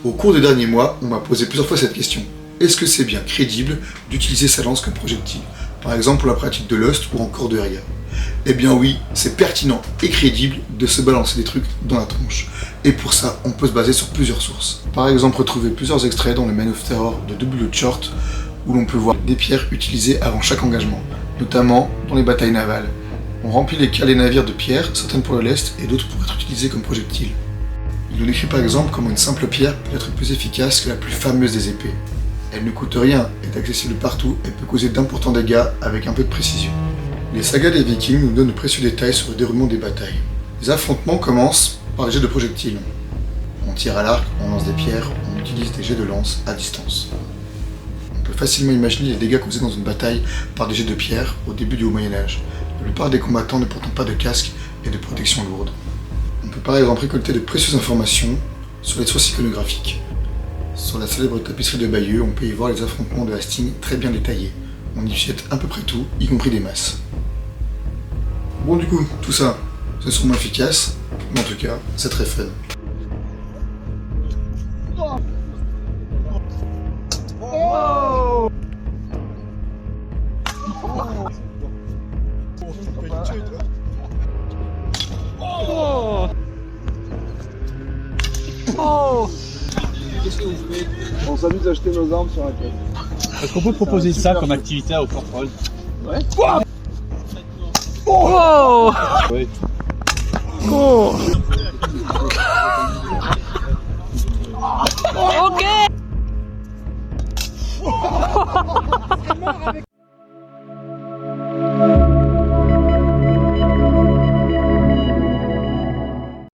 Au cours des derniers mois, on m'a posé plusieurs fois cette question. Est-ce que c'est bien crédible d'utiliser sa lance comme projectile? Par exemple pour la pratique de Lost ou encore de RIA. Eh bien oui, c'est pertinent et crédible de se balancer des trucs dans la tronche. Et pour ça, on peut se baser sur plusieurs sources. Par exemple, retrouver plusieurs extraits dans le Man of Terror de W. Short, où l'on peut voir des pierres utilisées avant chaque engagement, notamment dans les batailles navales. On remplit les cales des navires de pierres, certaines pour le lest et d'autres pour être utilisées comme projectiles. Il nous décrit par exemple comment une simple pierre peut être plus efficace que la plus fameuse des épées. Elle ne coûte rien, est accessible partout et peut causer d'importants dégâts avec un peu de précision. Les sagas des Vikings nous donnent de précieux détails sur le déroulement des batailles. Les affrontements commencent par des jets de projectiles. On tire à l'arc, on lance des pierres, on utilise des jets de lance à distance. On peut facilement imaginer les dégâts causés dans une bataille par des jets de pierre au début du Haut Moyen-Âge, la plupart des combattants ne portant pas de casque et de protection lourde. On peut par exemple récolter de précieuses informations sur les sources iconographiques. Sur la célèbre tapisserie de Bayeux, on peut y voir les affrontements de Hastings très bien détaillés. On y jette à peu près tout, y compris des masses. Bon du coup, tout ça, c'est sûrement efficace, mais en tout cas, c'est très fun. Qu'est-ce que vous faites? On s'amuse à acheter nos armes sur la quête. Est-ce qu'on peut proposer ça comme activité au contrôle? Ouais. Oh! Ouais. Oh!